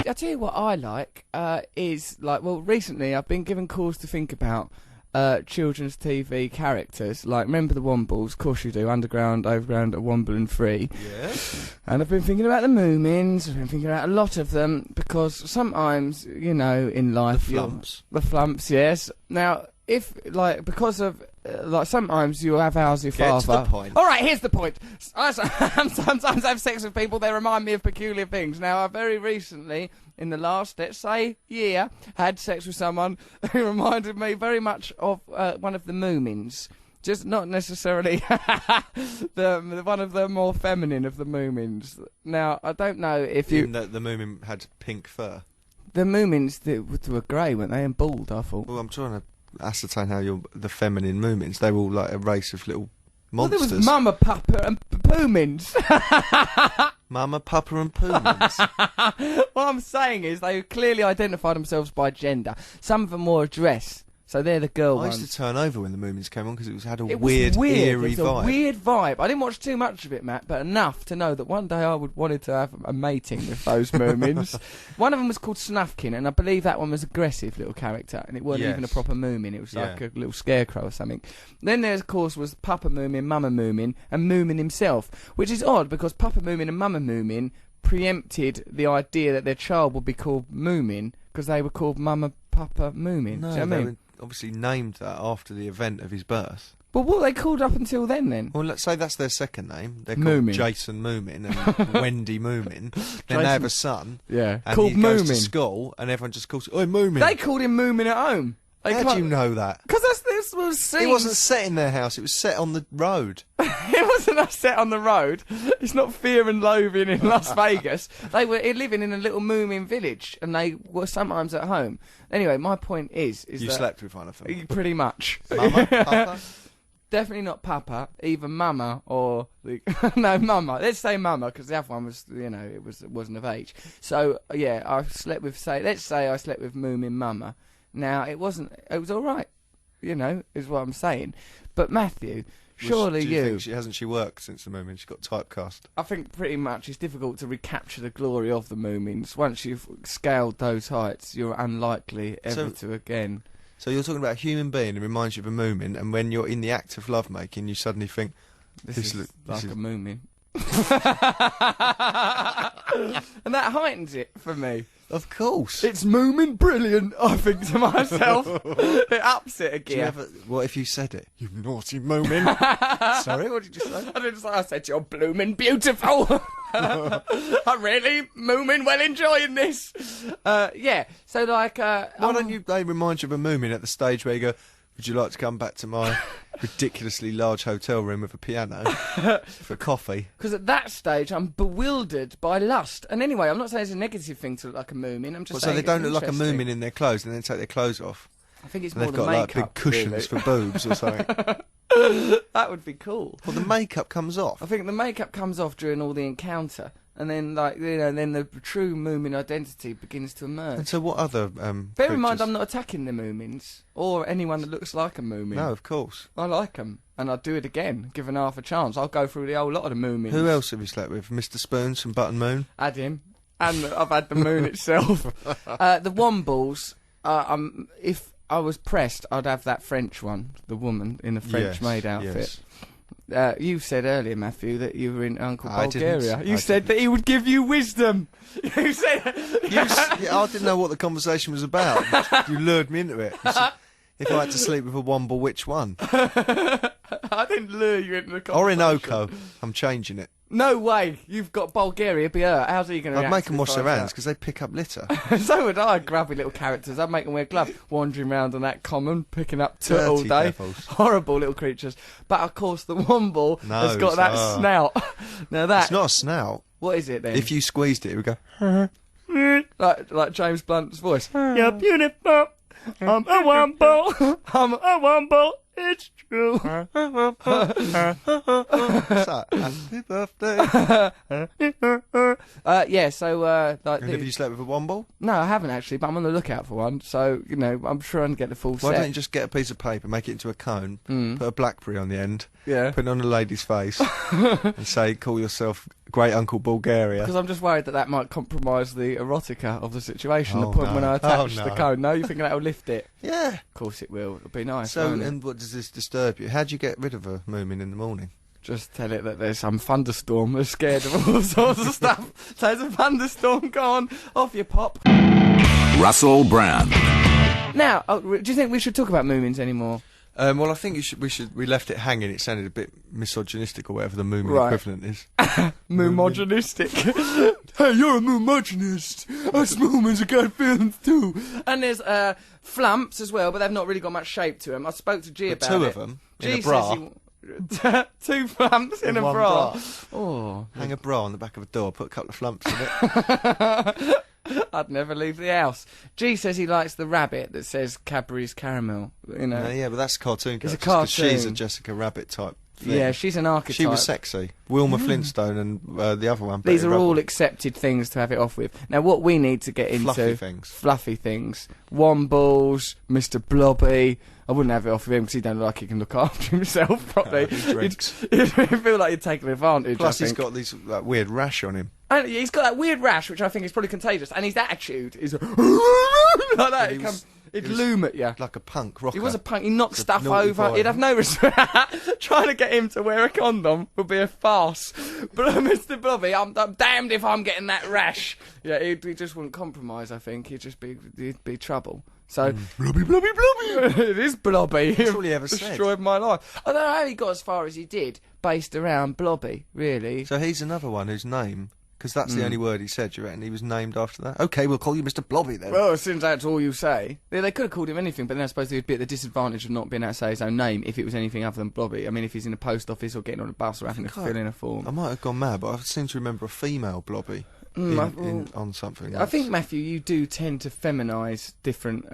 I tell you what I like is like, well, recently I've been given cause to think about children's TV characters. Like, remember the Wombles? Of course you do. Underground, Overground, Womble and Free. Yeah. And I've been thinking about the Moomins. I've been thinking about a lot of them because sometimes, you know, in life, The Flumps. The Flumps, yes. Now, if like because of like sometimes you have how's your father. Get to the point. All right, here's the point. Sometimes I have sex with people. They remind me of peculiar things. Now, I very recently, in the last, let's say, year, had sex with someone who reminded me very much of one of the Moomins. Just not necessarily the one of the more feminine of the Moomins. Now, I don't know if you... The Moomin had pink fur. The Moomins were grey, weren't they? And bald, I thought. Well, I'm trying to ascertain how you're the feminine Moomins. They were all like a race of little monsters. Well, there was Mama, Papa and Poomins. Mama, Papa and Poomins. What I'm saying is they clearly identify themselves by gender. Some of them wore a dress, so they're the girl ones. I used to turn over when the Moomins came on because it had a It weird, was eerie it was vibe. a weird vibe. I didn't watch too much of it, Matt, but enough to know that one day I wanted to have a mating with those Moomins. One of them was called Snufkin, and I believe that one was an aggressive little character, and it wasn't even a proper Moomin. It was like a little scarecrow or something. Then there, of course, was Papa Moomin, Mama Moomin, and Moomin himself, which is odd because Papa Moomin and Mama Moomin preempted the idea that their child would be called Moomin because they were called Mama, Papa, Moomin. No, Do you know what I mean? were obviously named that after the event of his birth. But what were they called up until then? Well, let's say that's their second name. They're called Moomin. Jason Moomin and Wendy Moomin. Then they have a son. Yeah. And Called he goes to Moomin. school, and everyone just calls, "Oi, Moomin." They called him Moomin at home. How do you know that? Because this was scenes. It wasn't set in their house. It was set on the road. It wasn't set on the road. It's not Fear and Loathing in Las Vegas. They were living in a little Moomin village, and they were sometimes at home. Anyway, my point is You that slept with one of them. pretty much. Mama, Papa? Definitely not Papa, either Mama or no Mama. Let's say Mama because the other one was, you know, it wasn't of age. So yeah, I slept with let's say I slept with Moomin Mama. Now it wasn't. It was all right, you know, is what I'm saying. But Matthew, surely do you think hasn't she worked since the Moomin? She got typecast. I think pretty much it's difficult to recapture the glory of the Moomins. Once you've scaled those heights, you're unlikely ever to again. So you're talking about a human being who reminds you of a Moomin, and when you're in the act of lovemaking, you suddenly think, This is a Moomin. And that heightens it for me. Of course. It's Moomin brilliant, I think to myself. It ups it again. What if you said it? You naughty Moomin. Sorry, what did you say? I said you're bloomin' beautiful. I'm really Moomin well enjoying this. Yeah, so like... Why don't they remind you of a Moomin at the stage where you go, would you like to come back to my ridiculously large hotel room with a piano for coffee? Because at that stage, I'm bewildered by lust. And anyway, I'm not saying it's a negative thing to look like a Moomin. I'm just saying so they don't look like a interesting. Moomin in their clothes and then take their clothes off. I think it's and more they've the got makeup. like big cushions really. for boobs or something. That would be cool. Well, the makeup comes off. I think the makeup comes off during all the encounter. And then, like, you know, then the true Moomin identity begins to emerge. And so what other Bear in mind, I'm not attacking the Moomins or anyone that looks like a Moomin. No, of course. I like them, and I'd do it again, given half a chance. I'll go through the whole lot of the Moomins. Who else have you slept with? Mr. Spoons from Button Moon? Had him, and I've had the moon itself. The Wombles, if I was pressed, I'd have that French one, the woman in the French maid outfit. Yes. You said earlier, Matthew, that you were in Uncle Bulgaria. You said that he would give you wisdom. You said... I didn't know what the conversation was about. You lured me into it. You said, if I had to sleep with a Womble, which one? I didn't lure you into the conversation. Orinoco. I'm changing it. No way. You've got Bulgaria be her. How's he going to react? I'd make them wash their hands because they pick up litter. So would I, grubby little characters. I'd make them wear gloves, wandering around on that common, picking up toot all day. Devils. Horrible little creatures. But of course, the Womble has got that snout. Now that it's not a snout. What is it then? If you squeezed it, it would go. like James Blunt's voice. You're beautiful. I'm a Womble. I'm a Womble. It's true. What's that? Happy birthday. Yeah, so like. And have you slept with a Womble? No, I haven't actually, but I'm on the lookout for one. So you know, I'm sure I can get the full set. Why don't you just get a piece of paper, make it into a cone, put a blackberry on the end, yeah, put it on a lady's face, and say, "Call yourself Great Uncle Bulgaria. Because I'm just worried that might compromise the erotica of the situation. Oh, The point no. when I attach Oh, the no. cone. No, you think that'll lift it? Yeah. Of course it will. It'll be nice. So, won't it? and what does this disturb you? How do you get rid of a Moomin in the morning? Just tell it that there's some thunderstorm. They're scared of all sorts of stuff. So there's a thunderstorm. Go on, off you pop. Russell Brand. Now, do you think we should talk about Moomins anymore? Well, I think we left it hanging. It sounded a bit misogynistic or whatever the Moomin Right. equivalent is. Moomogynistic. Hey, you're a moomogynist. Us Moomins are good feelings too. And there's flumps as well, but they've not really got much shape to them. I spoke to G But about two it. of them G in a bra. says two flumps in a one bra. bra. Oh, Hang a bra on the back of a door, put a couple of flumps in it. I'd never leave the house. G says he likes the rabbit that says Cadbury's Caramel. You know. Yeah, but that's cartoon. It's a characters, 'cause She's a cartoon. Jessica Rabbit type thing. Yeah, she's an archetype. She was sexy. Wilma Flintstone and the other one. These Betty are all Rubble. accepted things to have it off with. Now, what we need to get into... Fluffy things. Wombles, Mr. Blobby. I wouldn't have it off with him because he don't like he can look after himself properly. He drinks. You'd feel like you're taking advantage. Plus, I he's think. got this weird rash on him. And he's got that weird rash, which I think is probably contagious. And his attitude is like that. He'd loom at you. Like a punk rocker. He was a punk. He knocked He's a stuff naughty over. boy. He'd have no respect. Trying to get him to wear a condom would be a farce. But Mr. Blobby, I'm damned if I'm getting that rash. Yeah, he just wouldn't compromise. I think he'd be trouble. So Blobby, blobby, blobby. it is Blobby. That's all he ever said. Destroyed my life. I don't know how he got as far as he did, based around Blobby. Really. So he's another one whose name, because that's the only word he said, you reckon he was named after that? Okay, we'll call you Mr. Blobby then. Well, since that's all you say, they could have called him anything, but then I suppose he'd be at the disadvantage of not being able to say his own name if it was anything other than Blobby. I mean, if he's in a post office or getting on a bus or having to fill in a form. I might have gone mad, but I seem to remember a female Blobby on something. I think, Matthew, you do tend to feminise different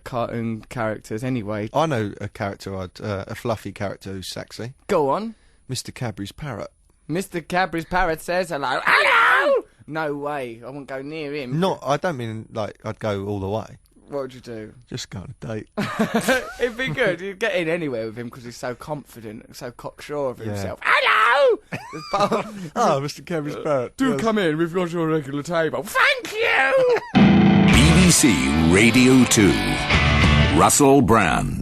cartoon characters anyway. I know a character, a fluffy character who's sexy. Go on. Mr. Cadbury's parrot. Mr. Cadbury's parrot says hello. Hello! No way. I won't go near him. I don't mean like I'd go all the way. What would you do? Just go on a date. It'd be good. You'd get in anywhere with him because he's so confident, so cocksure of Yeah. himself. Hello! Oh, Mr. Cadbury's parrot. Do Yes. come in. We've got your regular table. Thank you! BBC Radio 2. Russell Brand.